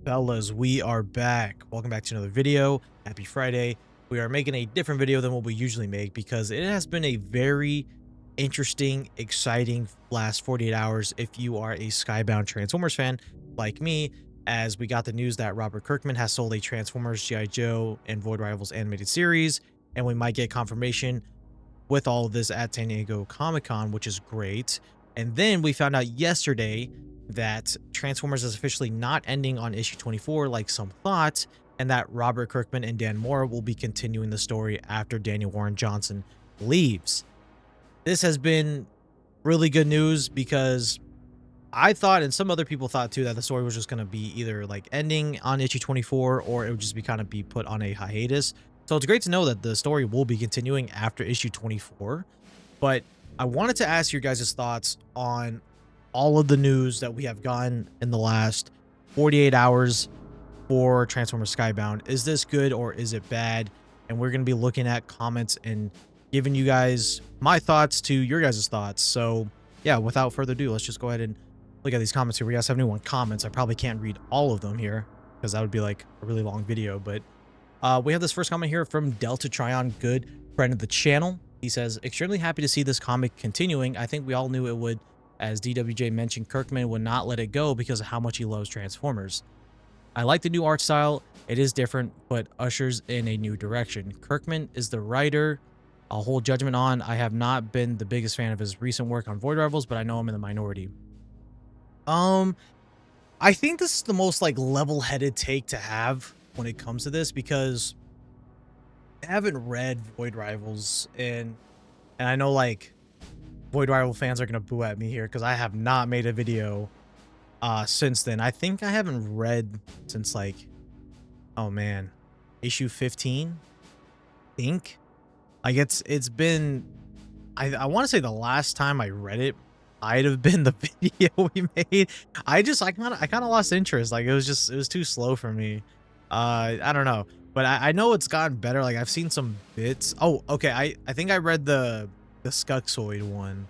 Fellas, we are back. Welcome back to another video. Happy Friday. We are making a different video than what we usually make because it has been a very interesting, exciting last 48 hours if you are a Skybound Transformers fan like me, as we got the news that Robert Kirkman has sold a Transformers, G.I. Joe, and Void Rivals animated series, and we might get confirmation with all of this at San Diego Comic-Con, which is great. And then we found out yesterday that Transformers is officially not ending on issue 24 like some thought, and that Robert Kirkman and Dan Mora will be continuing the story after Daniel Warren Johnson leaves. This has been really good news because I thought, and some other people thought too, that the story was just going to be either like ending on issue 24 or it would just be kind of be put on a hiatus. So it's great to know that the story will be continuing after issue 24. But I wanted to ask your guys' thoughts on all of the news that we have gotten in the last 48 hours for Transformers Skybound. Is this good or is it bad? And we're going to be looking at comments and giving you guys my thoughts to your guys' thoughts. So yeah, without further ado, let's just go ahead and look at these comments here. We got 71 comments. I probably can't read all of them here because that would be like a really long video. But we have this first comment here from Delta Tryon, good friend of the channel. He says, extremely happy to see this comic continuing. I think we all knew it would. As DWJ mentioned, Kirkman would not let it go because of how much he loves Transformers. I like the new art style. It is different, but ushers in a new direction. Kirkman is the writer I'll hold judgment on. I have not been the biggest fan of his recent work on Void Rivals, but I know I'm in the minority. I think this is the most like level-headed take to have when it comes to this, because I haven't read Void Rivals, and I know like Void Rival fans are gonna boo at me here because I have not made a video since then. I think I haven't read since like, oh man, issue 15. I think like it's been, I want to say the last time I read it might have been the video we made. I kind of lost interest. Like it was too slow for me. I don't know, but I know it's gotten better. Like I've seen some bits. Oh, okay. I think I read the Skuxoid one,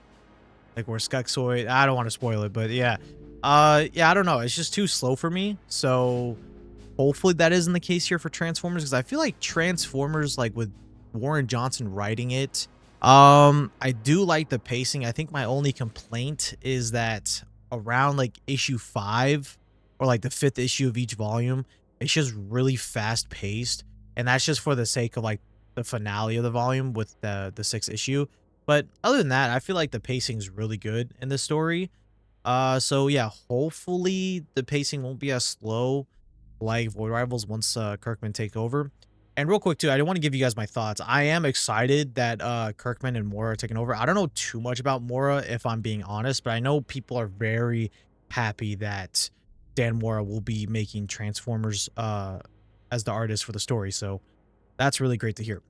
like where Skuxoid, I don't want to spoil it, but yeah, I don't know, it's just too slow for me. So hopefully that isn't the case here for Transformers, because I feel like Transformers, like with Warren Johnson writing it, I do like the pacing. I think my only complaint is that around like issue 5 or like the 5th issue of each volume, it's just really fast paced, and that's just for the sake of like the finale of the volume with the 6th issue. But other than that, I feel like the pacing is really good in this story. So yeah, hopefully the pacing won't be as slow like Void Rivals once Kirkman take over. And real quick too, I do want to give you guys my thoughts. I am excited that Kirkman and Mora are taking over. I don't know too much about Mora, if I'm being honest, but I know people are very happy that Dan Mora will be making Transformers as the artist for the story. So that's really great to hear.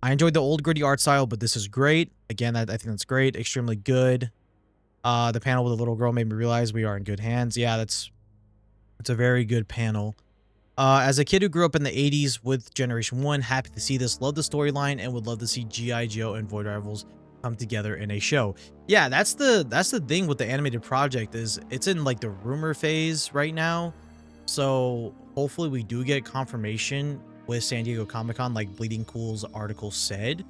I enjoyed the old gritty art style, but this is great. Again, I think that's great. Extremely good. The panel with the little girl made me realize we are in good hands. Yeah, it's a very good panel. As a kid who grew up in the 80s with Generation 1, happy to see this. Love the storyline and would love to see G.I. Joe and Void Rivals come together in a show. Yeah, that's the thing with the animated project, is it's in like the rumor phase right now. So hopefully we do get confirmation with San Diego Comic-Con, like Bleeding Cool's article said.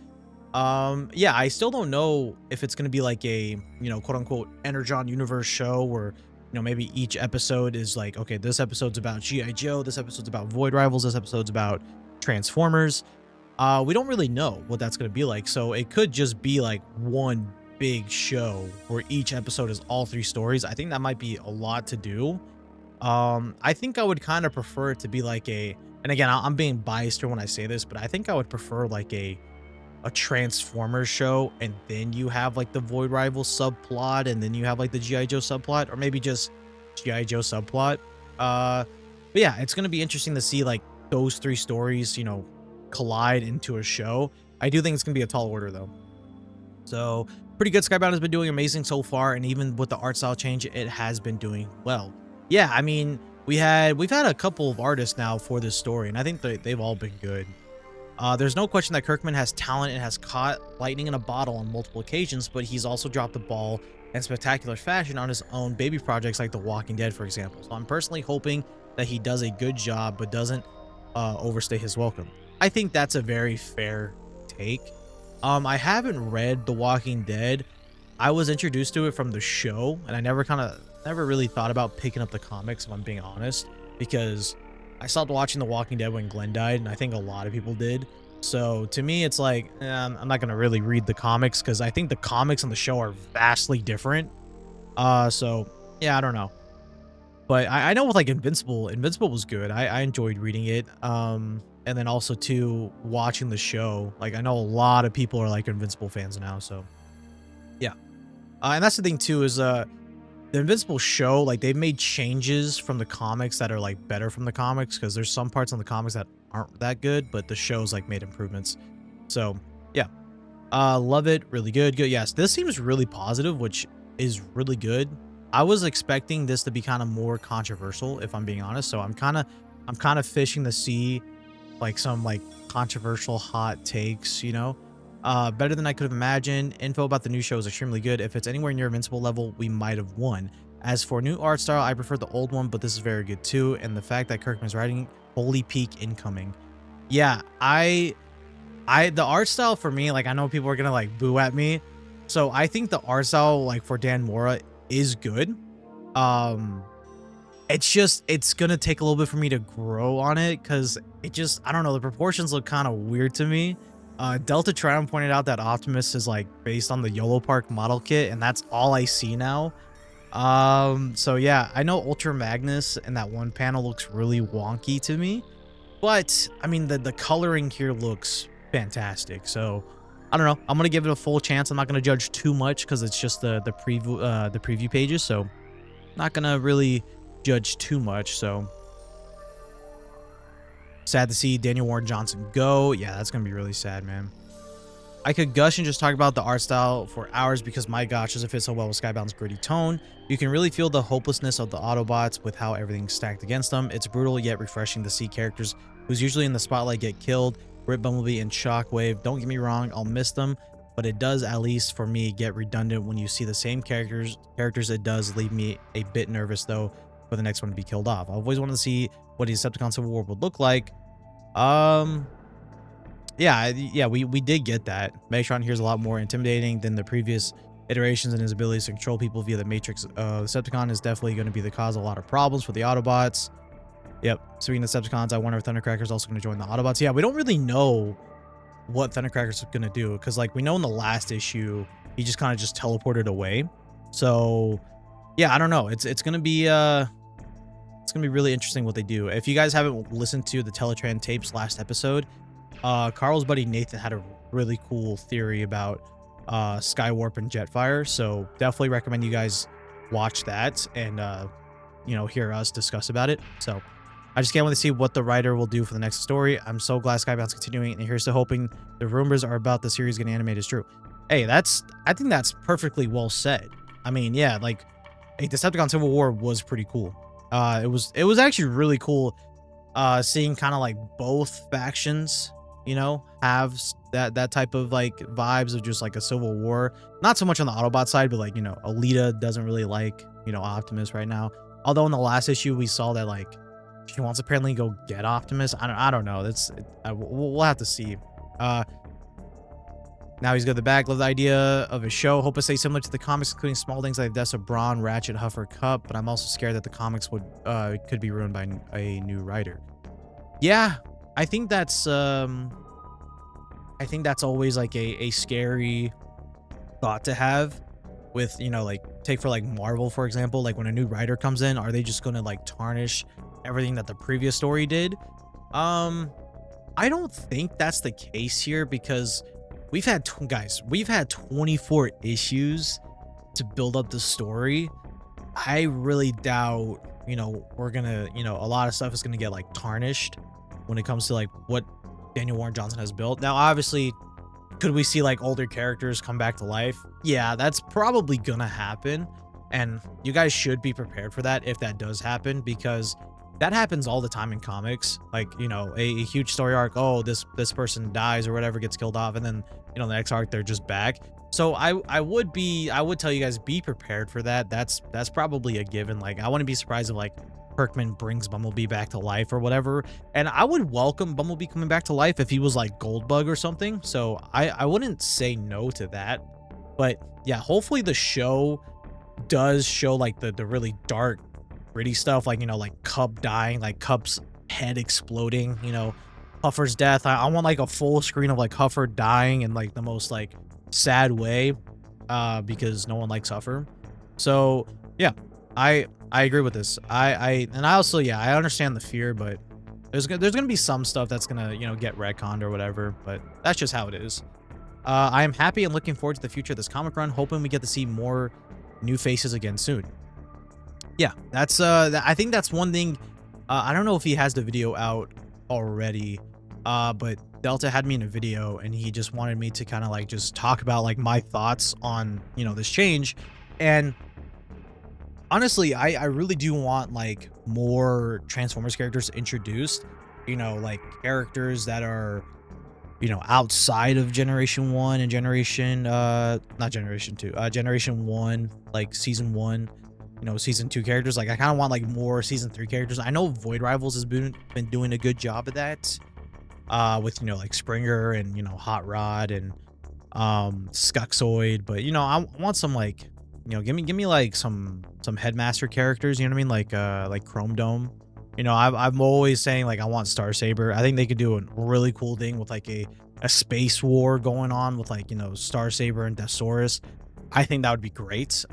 Yeah, I still don't know if it's going to be like a, you know, quote unquote Energon universe show where, you know, maybe each episode is like, okay, this episode's about G.I. Joe, this episode's about Void Rivals, this episode's about Transformers. We don't really know what that's going to be like. So it could just be like one big show where each episode is all 3 stories. I think that might be a lot to do. I think I would kind of prefer it to be like a, and again, I'm being biased here when I say this, but I think I would prefer like a Transformers show, and then you have like the Void Rivals subplot, and then you have like the G.I. Joe subplot, or maybe just G.I. Joe subplot. But yeah, it's going to be interesting to see like those 3 stories, you know, collide into a show. I do think it's going to be a tall order though. So pretty good. Skybound has been doing amazing so far, and even with the art style change, it has been doing well. Yeah, I mean, we've had a couple of artists now for this story, and I think they've all been good. There's no question that Kirkman has talent and has caught lightning in a bottle on multiple occasions, but he's also dropped the ball in spectacular fashion on his own baby projects like The Walking Dead, for example. So I'm personally hoping that he does a good job but doesn't overstay his welcome. I think that's a very fair take. I haven't read The Walking Dead. I was introduced to it from the show, and I never really thought about picking up the comics, if I'm being honest, because I stopped watching The Walking Dead when Glenn died, and I think a lot of people did. So to me, it's like, I'm not gonna really read the comics because I think the comics and the show are vastly different. So yeah, I don't know. But I know with like Invincible was good. I enjoyed reading it. And then also too watching the show. Like I know a lot of people are like Invincible fans now. So yeah. And that's the thing too is the Invincible show, like they've made changes from the comics that are like better from the comics because there's some parts on the comics that aren't that good, but the show's like made improvements. So yeah. Love it. Really good. Good. Yes. This seems really positive, which is really good. I was expecting this to be kind of more controversial, if I'm being honest. So I'm kind of fishing to see like some like controversial hot takes, you know. Better than I could have imagined. Info about the new show is extremely good. If it's anywhere near Invincible level, we might have won. As for new art style, I prefer the old one, but this is very good too. And the fact that Kirkman's writing, holy peak incoming. Yeah, the art style for me, like I know people are gonna like boo at me. So I think the art style like for Dan Mora is good. It's gonna take a little bit for me to grow on it because I don't know, the proportions look kind of weird to me. Delta Triumph pointed out that Optimus is like based on the YOLO Park model kit, and that's all I see now. So yeah, I know Ultra Magnus in that one panel looks really wonky to me, but I mean the coloring here looks fantastic. So I don't know, I'm gonna give it a full chance. I'm not gonna judge too much because it's just the preview pages, so not gonna really judge too much. So sad to see Daniel Warren Johnson go. Yeah, that's gonna be really sad, man. I could gush and just talk about the art style for hours because my gosh, does it fit so well with Skybound's gritty tone. You can really feel the hopelessness of the Autobots with how everything's stacked against them. It's brutal yet refreshing to see characters who's usually in the spotlight get killed. Rip Bumblebee and Shockwave. Don't get me wrong, I'll miss them, but it does, at least for me, get redundant when you see the same characters. It does leave me a bit nervous though for the next one to be killed off. I've always wanted to see what the Decepticon Civil War would look like. Yeah, we did get that. Megatron here is a lot more intimidating than the previous iterations, and his abilities to control people via the Matrix. Decepticon is definitely going to be the cause of a lot of problems for the Autobots. Yep. Speaking of Decepticons, I wonder if Thundercracker's also going to join the Autobots. Yeah, we don't really know what Thundercracker's going to do because, like, we know in the last issue he just kind of just teleported away. So, yeah, I don't know. It's going to be really interesting what they do. If you guys haven't listened to the Teletran tapes last episode, Carl's buddy Nathan had a really cool theory about Skywarp and Jetfire. So definitely recommend you guys watch that and hear us discuss about it. So I just can't wait to see what the writer will do for the next story. I'm so glad Skybound's continuing, and here's to hoping the rumors are about the series getting animated is true. Hey, I think that's perfectly well said. I mean, yeah, like, hey, Decepticon Civil War was pretty cool. It was actually really cool seeing kind of like both factions, have that type of like vibes of just like a civil war. Not so much on the Autobot side, but like, Alita doesn't really like, Optimus right now. Although in the last issue we saw that like she wants to apparently go get Optimus. I don't know. We'll have to see. Now he's got the bag. Love the idea of a show. Hope it stays similar to the comics, including small things like deaths of Brawn, Ratchet, Huffer, Cup. But I'm also scared that the comics could be ruined by a new writer. Yeah, I think that's always like a scary thought to have with, like take for like Marvel, for example, like when a new writer comes in, are they just going to like tarnish everything that the previous story did? I don't think that's the case here because we've had 24 issues to build up the story. I really doubt, we're gonna, a lot of stuff is gonna get like tarnished when it comes to like what Daniel Warren Johnson has built. Now, obviously, could we see like older characters come back to life? Yeah, that's probably gonna happen, and you guys should be prepared for that if that does happen, because that happens all the time in comics. Like, a huge story arc, oh, this person dies or whatever, gets killed off, and then the next arc they're just back. So I would tell you guys, be prepared for that. That's probably a given. Like, I wouldn't be surprised if like Kirkman brings Bumblebee back to life or whatever. And I would welcome Bumblebee coming back to life if he was like Goldbug or something. So I wouldn't say no to that. But yeah, hopefully the show does show like the really dark, gritty stuff, like, you know, like Cub dying, like Cub's head exploding, you know, Huffer's death. I want like a full screen of like Huffer dying in like the most like sad way, because no one likes Huffer. So yeah, I agree with this. And I also, yeah, I understand the fear, but there's gonna be some stuff that's gonna, you know, get retconned or whatever, but that's just how it is. I am happy and looking forward to the future of this comic run, hoping we get to see more new faces again soon. Yeah, that's I think that's one thing. I don't know if he has the video out already, but Delta had me in a video and he just wanted me to kind of like just talk about like my thoughts on, you know, this change. And honestly, I really do want like more Transformers characters introduced, you know, like characters that are, you know, outside of Generation 1 and Generation, not Generation 2, Generation 1, like Season 1, you know, Season 2 characters. Like, I kind of want, like, more Season 3 characters. I know Void Rivals has been doing a good job of that, with, you know, like, Springer and, you know, Hot Rod and, Skuxoid. But, you know, I want some, like, you know, give me, like, some Headmaster characters, you know what I mean? Like Chrome Dome. You know, I'm always saying, like, I want Star Saber. I think they could do a really cool thing with, like, a space war going on with, like, you know, Star Saber and Deathsaurus. I think that would be great.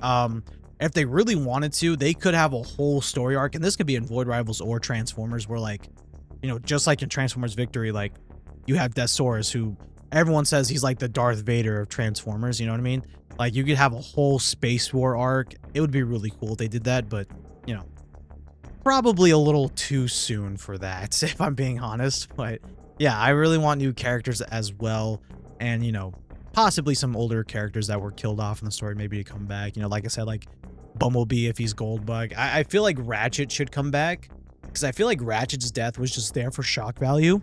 If they really wanted to, they could have a whole story arc, and this could be in Void Rivals or Transformers, where, like, you know, just like in Transformers Victory, like, you have Deathsaurus, who everyone says he's, like, the Darth Vader of Transformers, you know what I mean? Like, you could have a whole space war arc. It would be really cool if they did that, but, you know, probably a little too soon for that, if I'm being honest. But yeah, I really want new characters as well, and, you know, possibly some older characters that were killed off in the story maybe to come back. You know, like I said, like Bumblebee if he's Goldbug. I feel like Ratchet should come back, because I feel like Ratchet's death was just there for shock value.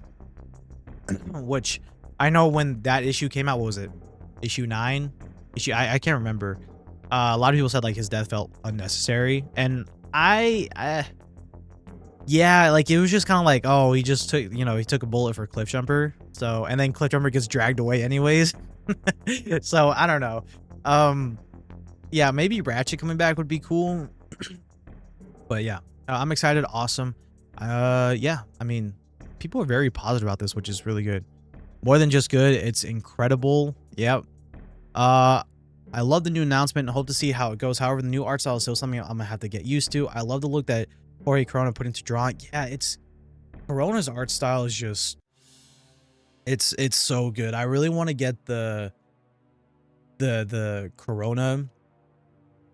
Which I know when that issue came out, what was it, issue 9? I can't remember. A lot of people said like his death felt unnecessary, and yeah, like, it was just kind of like, oh, he just took, you know, he took a bullet for Cliffjumper. So, and then Cliffjumper gets dragged away anyways. So, I don't know. Yeah, maybe Ratchet coming back would be cool. But yeah, I'm excited. Awesome. Yeah, I mean, people are very positive about this, which is really good. More than just good, it's incredible. Yep. I love the new announcement and hope to see how it goes. However, the new art style is still something I'm gonna have to get used to. I love the look that Jorge Corona put into drawing. Yeah, it's Corona's art style is just it's so good. I really want to get the Corona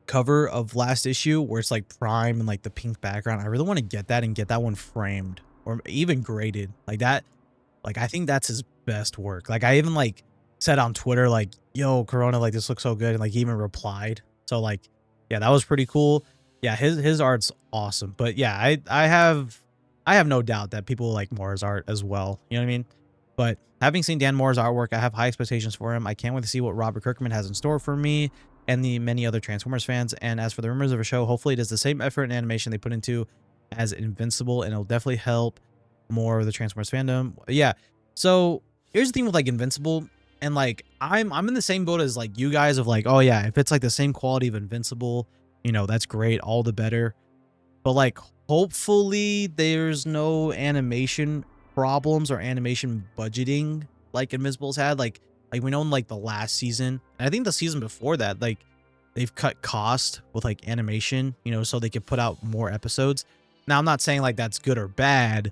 cover of last issue where it's like Prime and like the pink background. I really want to get that and get that one framed or even graded like that. Like, I think that's his best work. Like, I even like said on Twitter, like, yo, Corona, like, this looks so good, and like he even replied. So like, yeah, that was pretty cool. Yeah, his art's awesome. But yeah, I have no doubt that people like Moore's art as well. You know what I mean? But having seen Dan Moore's artwork, I have high expectations for him. I can't wait to see what Robert Kirkman has in store for me and the many other Transformers fans. And as for the rumors of a show, hopefully it is the same effort and animation they put into as Invincible, and it'll definitely help more of the Transformers fandom. Yeah. So here's the thing with like Invincible, and like I'm in the same boat as like you guys of like, oh yeah, if it's like the same quality of Invincible, you know, that's great, all the better. But like, hopefully there's no animation problems or animation budgeting like Invincible's had. Like we know in like the last season, and I think the season before that, like they've cut cost with like animation, you know, so they could put out more episodes. Now, I'm not saying like that's good or bad,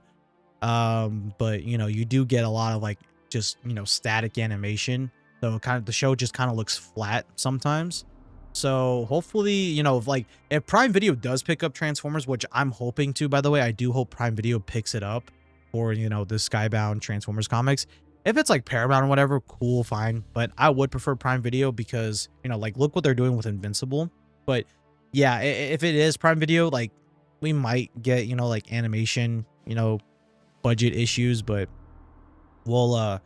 but you know, you do get a lot of like just, you know, static animation, so kind of the show just kind of looks flat sometimes. So hopefully, you know, if Prime Video does pick up Transformers, which I'm hoping to, by the way, I do hope Prime Video picks it up for, you know, the Skybound Transformers comics. If it's like Paramount or whatever, cool, fine. But I would prefer Prime Video because, you know, like, look what they're doing with Invincible. But yeah, if it is Prime Video, like, we might get, you know, like animation, you know, budget issues, but we'll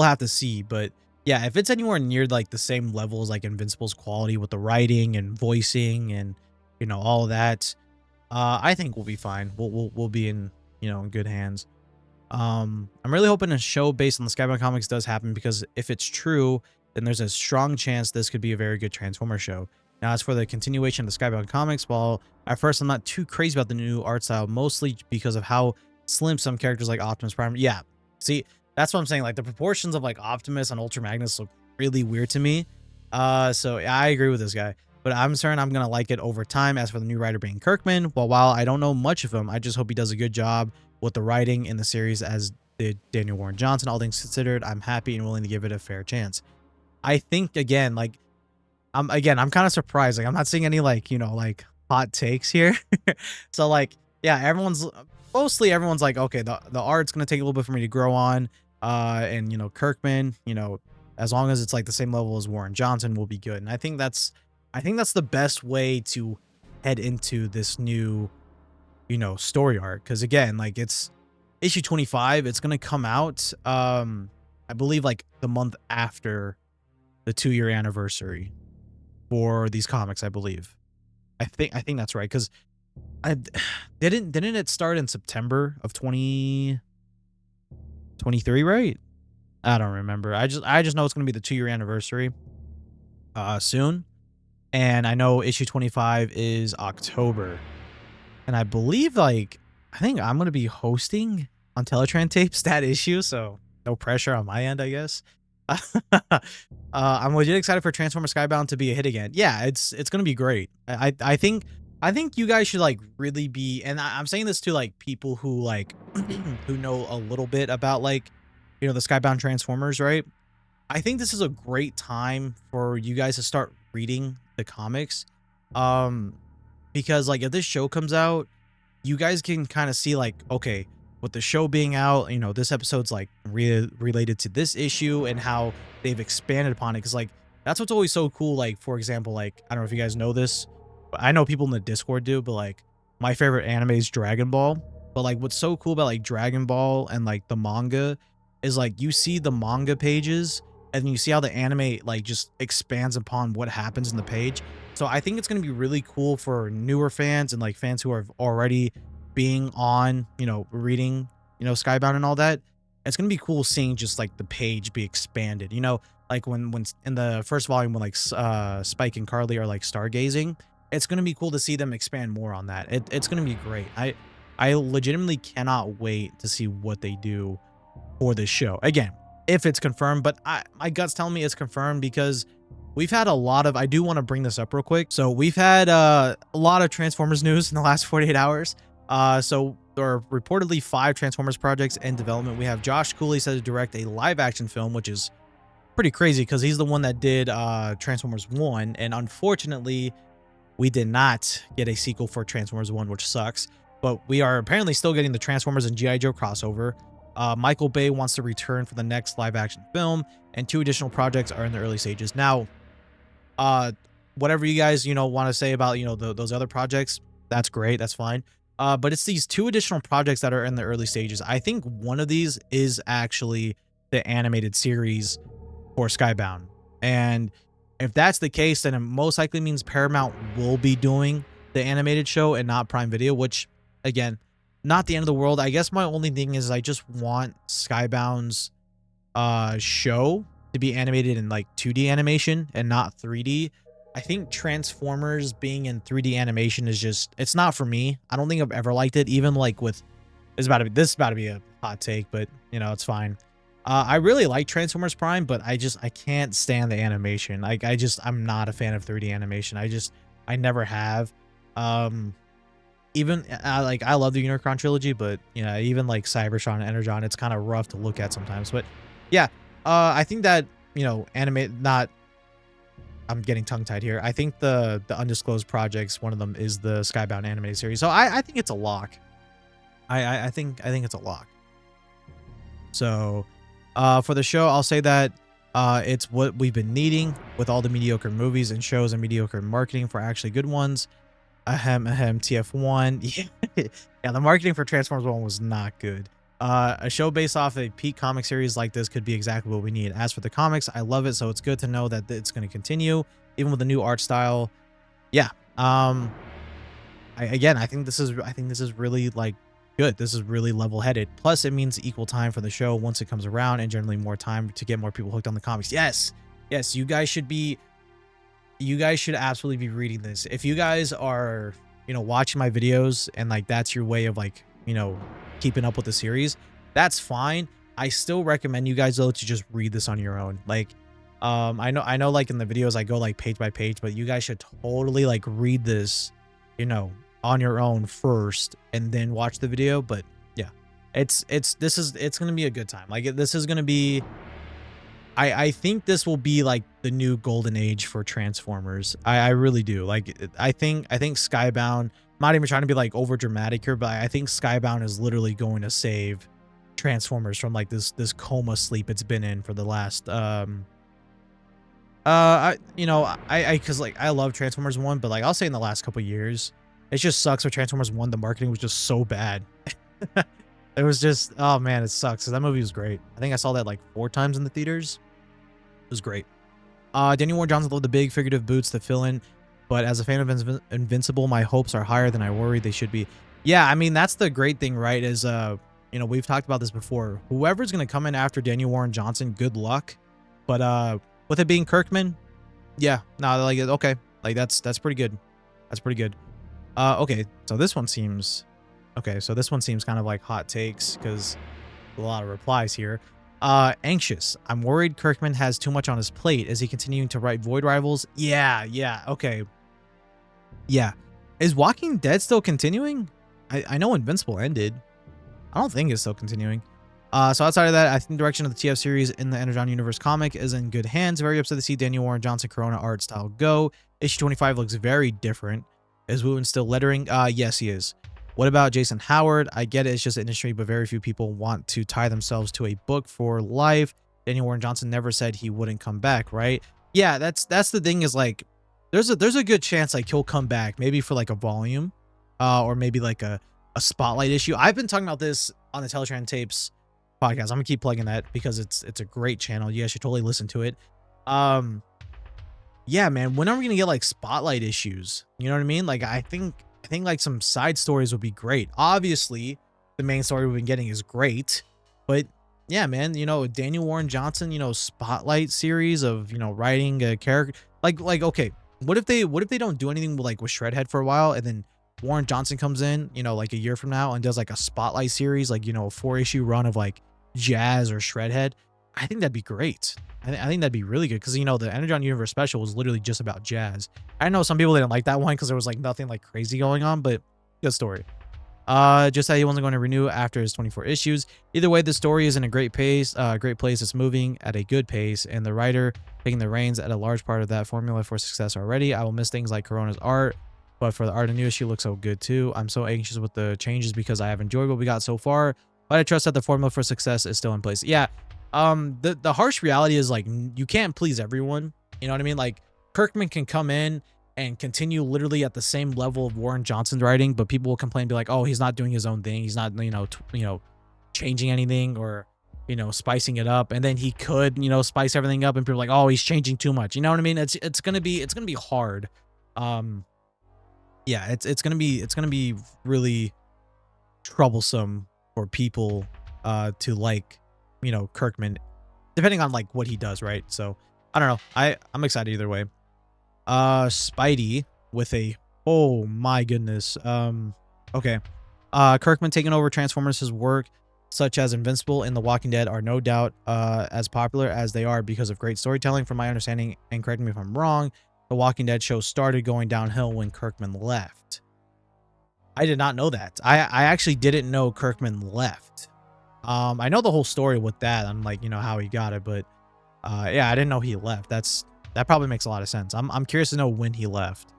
have to see. But yeah, if it's anywhere near like the same level as like Invincible's quality with the writing and voicing and, you know, all of that, I think we'll be fine. We'll be in, you know, in good hands. I'm really hoping a show based on the Skybound comics does happen, because if it's true, then there's a strong chance this could be a very good Transformer show. Now, as for the continuation of the Skybound comics, well, at first I'm not too crazy about the new art style, mostly because of how slim some characters like Optimus Prime. Yeah, see, that's what I'm saying. Like, the proportions of like Optimus and Ultra Magnus look really weird to me. So yeah, I agree with this guy, but I'm certain I'm gonna like it over time. As for the new writer being Kirkman, well, while I don't know much of him, I just hope he does a good job with the writing in the series, as did Daniel Warren Johnson. All things considered, I'm happy and willing to give it a fair chance. I think, again, like, I'm kind of surprised. Like, I'm not seeing any, like, you know, like, hot takes here. So like, yeah, mostly everyone's like, okay, the art's gonna take a little bit for me to grow on. And you know, Kirkman, you know, as long as it's like the same level as Warren Johnson, will be good. And I think that's the best way to head into this new, you know, story arc. Because again, like, it's issue 25. It's gonna come out, I believe, like the month after the 2-year anniversary for these comics. I believe. I think that's right. Because I didn't it start in September of 2023, right? I don't remember. I just know it's gonna be the 2-year anniversary soon. And I know issue 25 is October. And I believe, like, I think I'm gonna be hosting on Teletran Tapes that issue, so no pressure on my end, I guess. I'm legit excited for Transformers Skybound to be a hit again. Yeah, it's gonna be great. I think you guys should like really be, and I'm saying this to like people who like who know a little bit about, like, you know, the Skybound Transformers, right? I think this is a great time for you guys to start reading the comics. Because like, if this show comes out, you guys can kind of see like, okay, with the show being out, you know, this episode's like related to this issue and how they've expanded upon it. Because like, that's what's always so cool. Like, for example, like, I don't know if you guys know this, but I know people in the Discord do, but like, my favorite anime is Dragon Ball. But like, what's so cool about like Dragon Ball and like the manga is like, you see the manga pages and then you see how the anime like just expands upon what happens in the page. So I think it's going to be really cool for newer fans and like fans who are already being on, you know, reading, you know, Skybound and all that. It's going to be cool seeing just like the page be expanded, you know, like when in the first volume, when like Spike and Carly are like stargazing, it's going to be cool to see them expand more on that. It's going to be great. I legitimately cannot wait to see what they do for this show. Again, if it's confirmed, but my gut's telling me it's confirmed, because we've had a lot of, I do want to bring this up real quick. So we've had a lot of Transformers news in the last 48 hours. So there are reportedly 5 Transformers projects in development. We have Josh Cooley set to direct a live action film, which is pretty crazy because he's the one that did Transformers 1. And unfortunately, we did not get a sequel for Transformers 1, which sucks. But we are apparently still getting the Transformers and G.I. Joe crossover. Michael Bay wants to return for the next live action film, and 2 additional projects are in the early stages. Now, whatever you guys, you know, want to say about, you know, those other projects, that's great. That's fine. But it's these 2 additional projects that are in the early stages. I think one of these is actually the animated series for Skybound. And if that's the case, then it most likely means Paramount will be doing the animated show and not Prime Video, which, again, not the end of the world. I guess my only thing is I just want Skybound's show to be animated in like 2D animation and not 3D. I think Transformers being in 3D animation is just, it's not for me. I don't think I've ever liked it, even like with, this is about to be a hot take, but you know, it's fine. I really like Transformers Prime, but I can't stand the animation. Like, I'm not a fan of 3D animation. I never have. Even like, I love the Unicron trilogy, but you know, even like Cybertron and Energon, it's kind of rough to look at sometimes. But yeah, I think that, you know, I'm getting tongue tied here. I think the undisclosed projects, one of them is the Skybound animated series. So I think it's a lock. I think it's a lock. So for the show, I'll say that it's what we've been needing with all the mediocre movies and shows and mediocre marketing for actually good ones. TF1. Yeah, the marketing for Transformers 1 was not good. A show based off a peak comic series like this could be exactly what we need. As for the comics, I love it, so it's good to know that it's going to continue, even with the new art style. Yeah. I think this is really like good. This is really level-headed. Plus, it means equal time for the show once it comes around, and generally more time to get more people hooked on the comics. Yes, yes, you guys should absolutely be reading this. If you guys are, watching my videos and like that's your way of like, keeping up with the series, that's fine. I still recommend you guys though to just read this on your own. Like, I know like in the videos I go like page by page, but you guys should totally like read this, on your own first and then watch the video. But yeah, it's gonna be a good time. Like this is gonna be, I think this will be like the new golden age for Transformers. I really do. Like I think Skybound, I'm not even trying to be like over dramatic here, but I think Skybound is literally going to save Transformers from like this coma sleep it's been in for the last because like I love Transformers 1, but like I'll say in the last couple years, it just sucks with Transformers 1. The marketing was just so bad. It was just, oh man, it sucks. So that movie was great. I think I saw that like 4 times in the theaters. It was great. Daniel Warren Johnson loved the big figurative boots to fill in, but as a fan of Invincible, my hopes are higher than I worry they should be. Yeah, I mean, that's the great thing, right? Is, we've talked about this before. Whoever's going to come in after Daniel Warren Johnson, good luck. But with it being Kirkman, yeah, no, like, okay. Like, that's pretty good. That's pretty good. Okay, so this one seems kind of like hot takes because a lot of replies here. Anxious. I'm worried Kirkman has too much on his plate. Is he continuing to write Void Rivals? Yeah, okay. Yeah. Is Walking Dead still continuing? I know Invincible ended. I don't think it's still continuing. So outside of that, I think the direction of the TF series in the Energon Universe comic is in good hands. Very upset to see Daniel Warren Johnson Corona art style go. Issue 25 looks very different. Is Wooten still lettering? Yes, he is. What about Jason Howard? I get it, it's just industry, but very few people want to tie themselves to a book for life. Daniel Warren Johnson never said he wouldn't come back, right? Yeah, that's the thing is like, there's a good chance like he'll come back, maybe for like a volume, or maybe like a spotlight issue. I've been talking about this on the Teletran Tapes podcast. I'm gonna keep plugging that because it's a great channel. You guys should totally listen to it. Yeah, man, when are we gonna get like spotlight issues? You know what I mean? Like I think like some side stories would be great. Obviously, the main story we've been getting is great, but yeah, man, Daniel Warren Johnson, spotlight series of, writing a character like okay, what if they don't do anything with like with Shredhead for a while and then Warren Johnson comes in, like a year from now and does like a spotlight series, like, a 4-issue run of like Jazz or Shredhead? I think that'd be great. I think that'd be really good because, the Energon Universe special was literally just about Jazz. I know some people didn't like that one because there was like nothing like crazy going on, but good story. Just that he wasn't going to renew after his 24 issues. Either way, the story is in a great pace, great place. It's moving at a good pace, and the writer taking the reins at a large part of that formula for success already. I will miss things like Corona's art, but for the art of the new issue looks so good too. I'm so anxious with the changes because I have enjoyed what we got so far, but I trust that the formula for success is still in place. Yeah. The harsh reality is like you can't please everyone. You know what I mean? Like Kirkman can come in and continue literally at the same level of Warren Johnson's writing, but people will complain, be like, oh, he's not doing his own thing. He's not, changing anything or, spicing it up. And then he could, spice everything up and people are like, oh, he's changing too much. You know what I mean? It's going to be hard. Yeah, it's going to be really troublesome for people, to like, Kirkman, depending on like what he does, right? So I don't know. I'm excited either way. Spidey with a, oh my goodness. Okay. Kirkman taking over Transformers' work, such as Invincible and The Walking Dead, are no doubt as popular as they are because of great storytelling. From my understanding, and correct me if I'm wrong, The Walking Dead show started going downhill when Kirkman left. I did not know that. I actually didn't know Kirkman left. I know the whole story with that. I'm like, how he got it, but yeah, I didn't know he left. That probably makes a lot of sense. I'm curious to know when he left.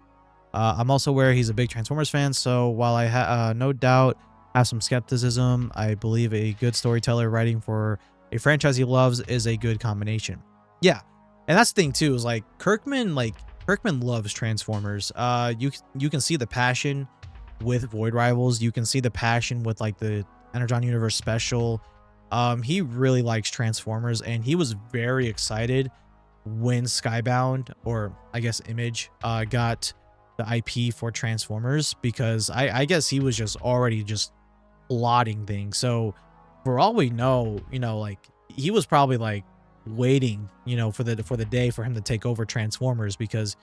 I'm also aware he's a big Transformers fan, so while I no doubt have some skepticism, I believe a good storyteller writing for a franchise he loves is a good combination. Yeah, and that's the thing too, is like Kirkman loves Transformers. You can see the passion with Void Rivals. You can see the passion with like the Energon Universe special. He really likes Transformers, and he was very excited when Skybound, or I guess Image, got the IP for Transformers, because I guess he was just already just plotting things. So for all we know, like he was probably like waiting, for the day for him to take over Transformers, because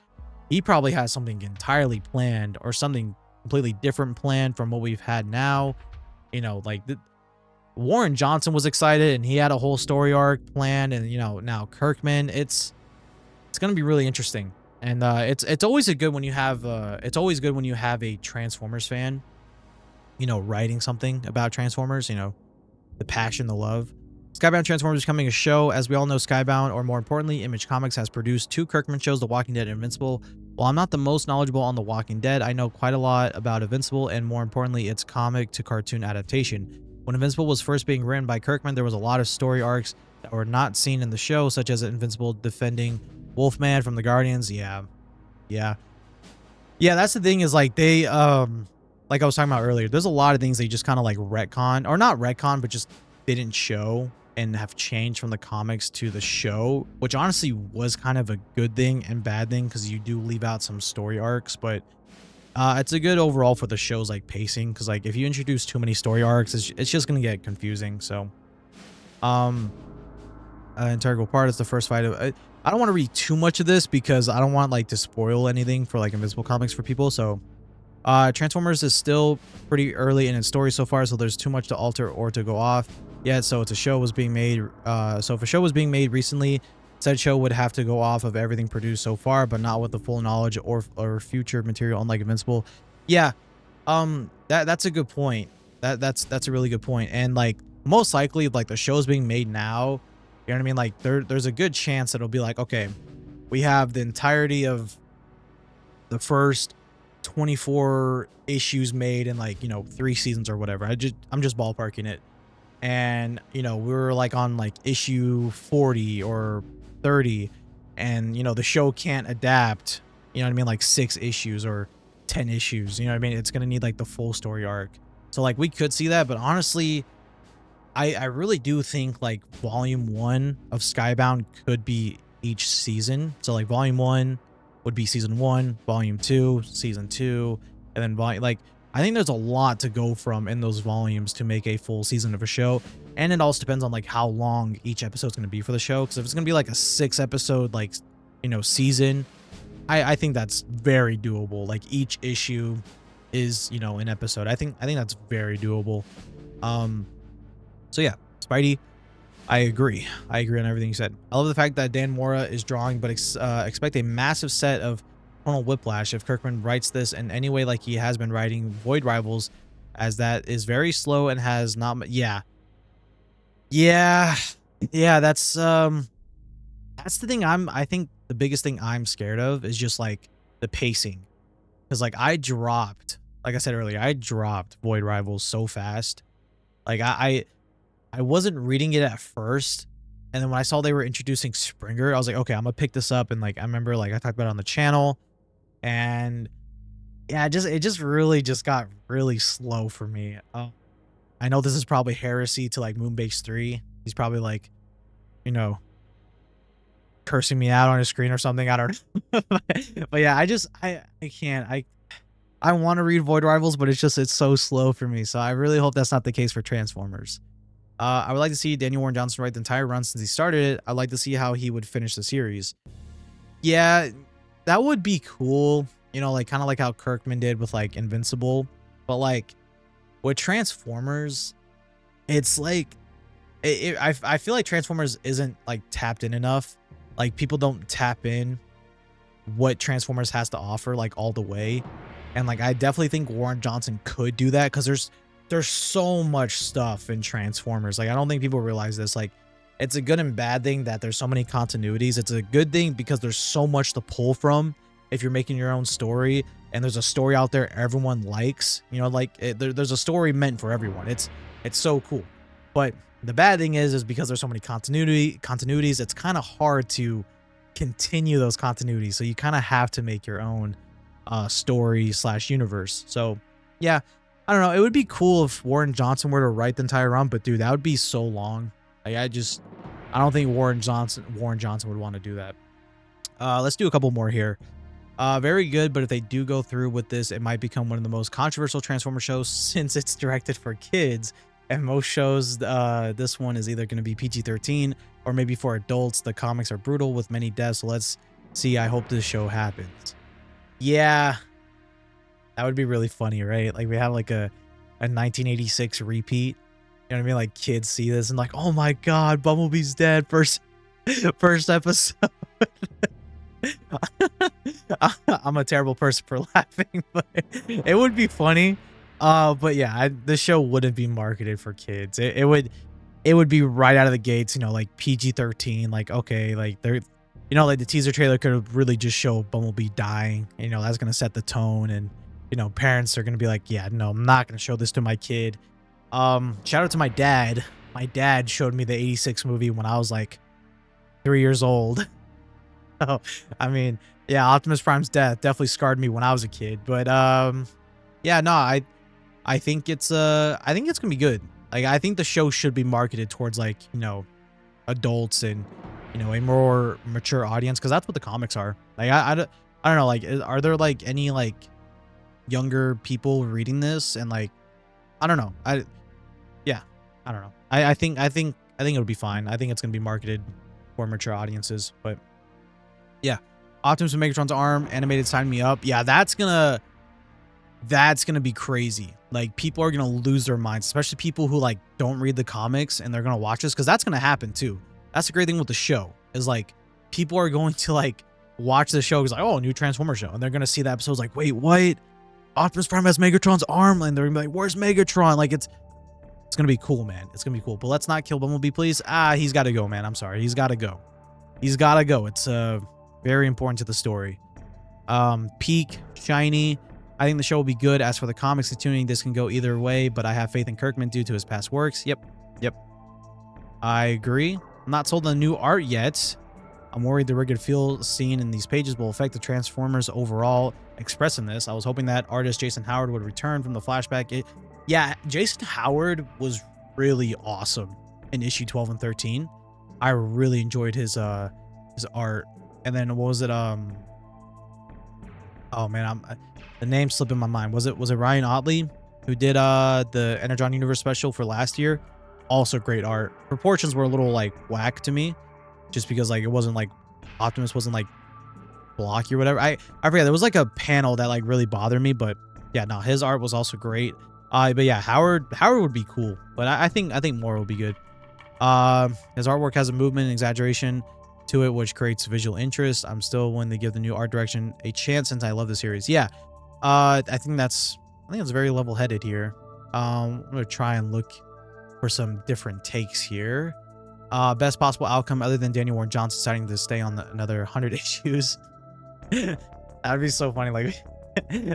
he probably has something entirely planned or something completely different planned from what we've had now. Like Warren Johnson was excited and he had a whole story arc planned, and now Kirkman, it's going to be really interesting. And it's always good when you have a Transformers fan, writing something about Transformers, the passion, the love. Skybound Transformers is becoming a show. As we all know, Skybound, or more importantly, Image Comics, has produced 2 Kirkman shows, The Walking Dead and Invincible. While I'm not the most knowledgeable on The Walking Dead, I know quite a lot about Invincible, and more importantly, its comic to cartoon adaptation. When Invincible was first being written by Kirkman, there was a lot of story arcs that were not seen in the show, such as Invincible defending Wolfman from the Guardians. Yeah, that's the thing, is like they like I was talking about earlier, there's a lot of things they just kind of like retcon, or not retcon, but just didn't show and have changed from the comics to the show, which honestly was kind of a good thing and bad thing, because you do leave out some story arcs. But it's a good overall for the show's like pacing, because like if you introduce too many story arcs, it's just gonna get confusing. So integral part is the first fight of I don't want to read too much of this, because I don't want like to spoil anything for like Invincible comics for people. So Transformers is still pretty early in its story so far, so there's too much to alter or to go off yet. So it's a show was being made. So if a show was being made recently, said show would have to go off of everything produced so far, but not with the full knowledge or future material, unlike Invincible. Yeah, that's a good point. That's a really good point. And like most likely, like the show's being made now, you know what I mean? Like there's a good chance that it'll be like, okay, we have the entirety of the first 24 issues made in like 3 seasons or whatever. I'm just ballparking it, and we were like on like issue 40 or 30, and the show can't adapt, like 6 issues or 10 issues. It's gonna need like the full story arc. So like we could see that, but honestly, I really do think like volume 1 of Skybound could be each season. So like volume 1 would be season 1, volume 2, season 2, and then I think there's a lot to go from in those volumes to make a full season of a show. And it also depends on like how long each episode's going to be for the show, because if it's going to be like a 6 episode like season, I think that's very doable. Like each issue is an episode. I think that's very doable. So yeah, Spidey, I agree on everything you said. I love the fact that Dan Mora is drawing, but expect a massive set of tonal whiplash if Kirkman writes this in any way like he has been writing Void Rivals, as that is very slow and has not. Yeah, that's the thing. I think the biggest thing I'm scared of is just like the pacing, because like I like I said earlier, I dropped Void Rivals so fast. Like I wasn't reading it at first, and then when I saw they were introducing Springer, I was like, okay, I'm gonna pick this up. And like I remember like I talked about it on the channel, and yeah, it just really just got really slow for me. I know this is probably heresy to like Moonbase 3. He's probably like, cursing me out on his screen or something. I don't know. But yeah, I can't. I want to read Void Rivals, but it's so slow for me. So I really hope that's not the case for Transformers. I would like to see Daniel Warren Johnson write the entire run since he started it. I'd like to see how he would finish the series. Yeah, that would be cool. Like kind of like how Kirkman did with like Invincible. But like with Transformers, it's like I feel like Transformers isn't like tapped in enough. Like people don't tap in what Transformers has to offer like all the way. And like I definitely think Warren Johnson could do that, because there's so much stuff in Transformers. Like I don't think people realize this. Like it's a good and bad thing that there's so many continuities. It's a good thing because there's so much to pull from if you're making your own story, and there's a story out there everyone likes. There's a story meant for everyone. It's so cool. But the bad thing is because there's so many continuities, it's kind of hard to continue those continuities. So you kind of have to make your own story / universe. So yeah, I don't know. It would be cool if Warren Johnson were to write the entire run, but dude, that would be so long. Like I don't think Warren Johnson would want to do that. Let's do a couple more here. Very good, but if they do go through with this, it might become one of the most controversial Transformer shows since it's directed for kids. And most shows, this one is either going to be PG-13 or maybe for adults. The comics are brutal with many deaths. So let's see. I hope this show happens. Yeah, that would be really funny, right? Like we have like a 1986 repeat. You know what I mean? Like kids see this and like, oh my God, Bumblebee's dead. First episode. I'm a terrible person for laughing, but it would be funny. But yeah, the show wouldn't be marketed for kids. It would be right out of the gates, you know, like PG-13. Like, okay, like they're, you know, like the teaser trailer could have really just show Bumblebee dying. You know, that's gonna set the tone, and you know, parents are gonna be like, yeah, no, I'm not gonna show this to my kid. Shout out to my dad. My dad showed me the '86 movie when I was like 3 years old. Oh, I mean, yeah, Optimus Prime's death definitely scarred me when I was a kid. But yeah, no, I think it's gonna be good. Like I think the show should be marketed towards like, you know, adults and, you know, a more mature audience, because that's what the comics are. Like I don't know, like are there like any like younger people reading this? And like I don't know. I don't know. I think it'll be fine. I think it's gonna be marketed for mature audiences. But yeah, Optimus and Megatron's arm animated, sign me up. Yeah, that's gonna be crazy. Like people are gonna lose their minds, especially people who like don't read the comics and they're gonna watch this, because that's gonna happen too. That's the great thing with the show, is like people are going to like watch the show because like, oh, new Transformer show, and they're gonna see the episodes like, wait, what? Optimus Prime has Megatron's arm, and they're gonna be like, where's Megatron? Like it's gonna be cool, man. It's gonna be cool. But let's not kill Bumblebee, please. He's got to go, man. I'm sorry. He's got to go. He's got to go. It's very important to the story. Peak, shiny. I think the show will be good. As for the comics and tuning, this can go either way, but I have faith in Kirkman due to his past works. Yep. I agree. I'm not sold on the new art yet. I'm worried the rugged feel seen in these pages will affect the Transformers overall expressing this. I was hoping that artist Jason Howard would return from the flashback. Yeah, Jason Howard was really awesome in issue 12 and 13. I really enjoyed his art. And then what was it? Oh man, the name slipping my mind. Was it Ryan Otley who did the Energon Universe special for last year? Also great art. Proportions were a little like whack to me, just because like it wasn't like Optimus wasn't like blocky or whatever. I forget, there was like a panel that like really bothered me, but yeah, no, his art was also great. But yeah, Howard would be cool, but I think more will be good. His artwork has a movement and exaggeration to it, which creates visual interest. I'm still willing to give the new art direction a chance since I love the series. Yeah, I think it's very level-headed here. I'm gonna try and look for some different takes here. Best possible outcome other than Daniel Warren Johnson deciding to stay on another 100 issues. That'd be so funny. Like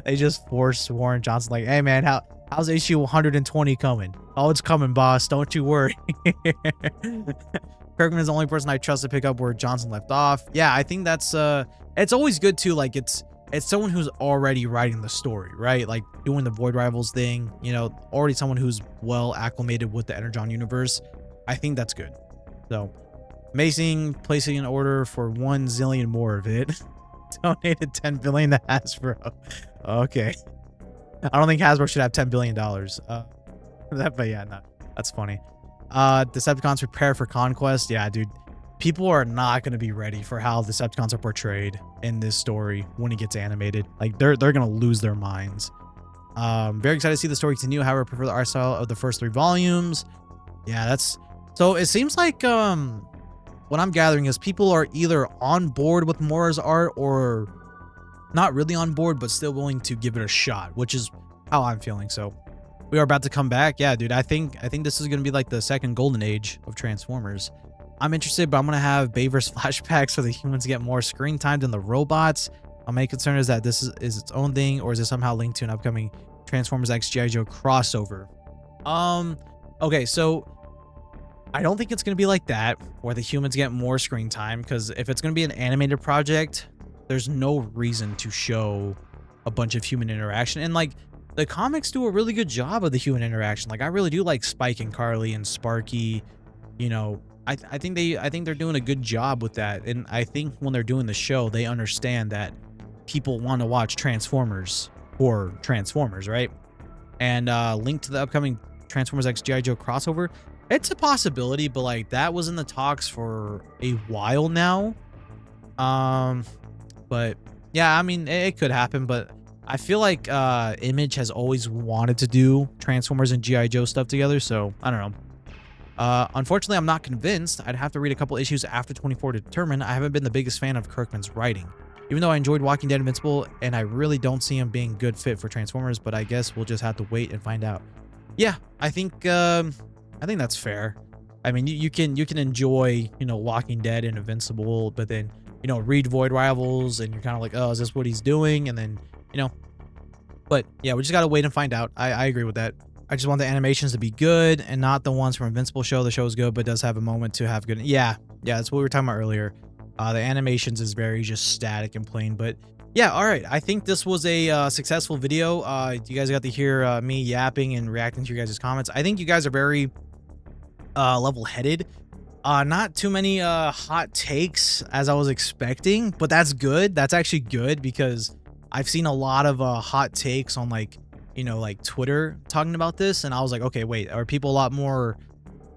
they just forced Warren Johnson, like, hey man, how's issue 120 coming? Oh, it's coming, boss. Don't you worry. Kirkman is the only person I trust to pick up where Johnson left off. Yeah, I think that's it's always good too. Like it's someone who's already writing the story, right? Like doing the Void Rivals thing, you know, already someone who's well acclimated with the Energon universe. I think that's good. So amazing, placing an order for 1 zillion more of it. Donated 10 billion to Hasbro. Okay. I don't think Hasbro should have $10 billion. But yeah, no, that's funny. Decepticons prepare for conquest. Yeah, dude. People are not going to be ready for how Decepticons are portrayed in this story when it gets animated. Like they're going to lose their minds. Very excited to see the story continue. However, I prefer the art style of the first 3 volumes. Yeah, that's so it seems like what I'm gathering is people are either on board with Mora's art or not really on board, but still willing to give it a shot, which is how I'm feeling. So we are about to come back. Yeah, dude, I think this is going to be like the second golden age of Transformers. I'm interested, but I'm going to have Bayverse flashbacks so the humans get more screen time than the robots. My main concern is that this is its own thing, or is it somehow linked to an upcoming Transformers X G.I. Joe crossover? Okay, so I don't think it's going to be like that, where the humans get more screen time, because if it's going to be an animated project, there's no reason to show a bunch of human interaction. And like the comics do a really good job of the human interaction. Like I really do like Spike and Carly and Sparky. You know, I think they're doing a good job with that. And I think when they're doing the show, they understand that people want to watch Transformers or Transformers, right? And linked to the upcoming Transformers X G.I. Joe crossover. It's a possibility, but like that was in the talks for a while now. But yeah, I mean it could happen, but I feel like Image has always wanted to do Transformers and G.I. Joe stuff together, so I don't know. Unfortunately, I'm not convinced. I'd have to read a couple issues after 24 to determine. I haven't been the biggest fan of Kirkman's writing. Even though I enjoyed Walking Dead Invincible, and I really don't see him being a good fit for Transformers, but I guess we'll just have to wait and find out. Yeah, I think that's fair. I mean, you can enjoy, you know, Walking Dead and Invincible, but then, you know, read Void Rivals and you're kind of like, oh, is this what he's doing? And then, you know, but yeah, we just got to wait and find out. I agree with that. I just want the animations to be good and not the ones from Invincible show. The show is good, but does have a moment to have good. Yeah, that's what we were talking about earlier. The animations is very just static and plain, but yeah, all right. I think this was a successful video. You guys got to hear me yapping and reacting to your guys' comments. I think you guys are very level-headed. Not too many hot takes as I was expecting, but that's good. That's actually good because I've seen a lot of hot takes on like, you know, like Twitter talking about this, and I was like, okay, wait, are people a lot more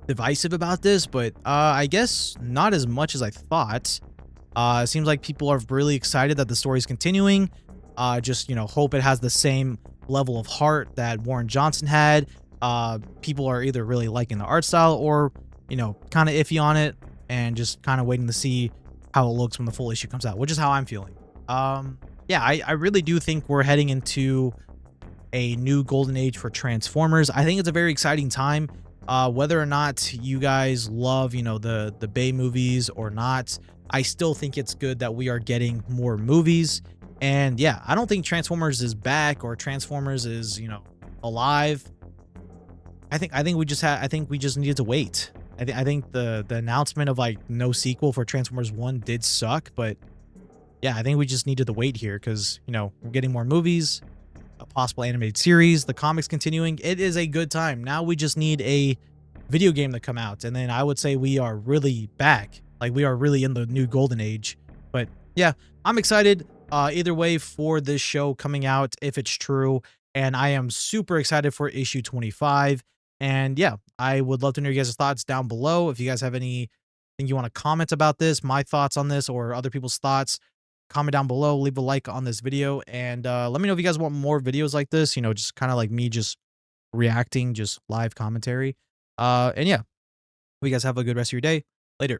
divisive about this? But I guess not as much as I thought. It seems like people are really excited that the story is continuing. Just, you know, hope it has the same level of heart that Warren Johnson had. People are either really liking the art style or, you know, kind of iffy on it and just kind of waiting to see how it looks when the full issue comes out, which is how I'm feeling. Yeah, I really do think we're heading into a new golden age for Transformers. I think it's a very exciting time. Whether or not you guys love, you know, the Bay movies or not, I still think it's good that we are getting more movies. And yeah, I don't think Transformers is back or Transformers is, you know, alive. I think we just needed to wait. I think the announcement of like no sequel for Transformers 1 did suck, but yeah, I think we just needed to wait here because, you know, we're getting more movies, a possible animated series, the comics continuing. It is a good time. Now we just need a video game to come out, and then I would say we are really back. Like we are really in the new golden age. But yeah, I'm excited either way for this show coming out if it's true, and I am super excited for issue 25. And yeah, I would love to know your guys' thoughts down below. If you guys have anything you want to comment about this, my thoughts on this, or other people's thoughts, comment down below, leave a like on this video, and let me know if you guys want more videos like this, you know, just kind of like me just reacting, just live commentary. And yeah, you guys have a good rest of your day. Later.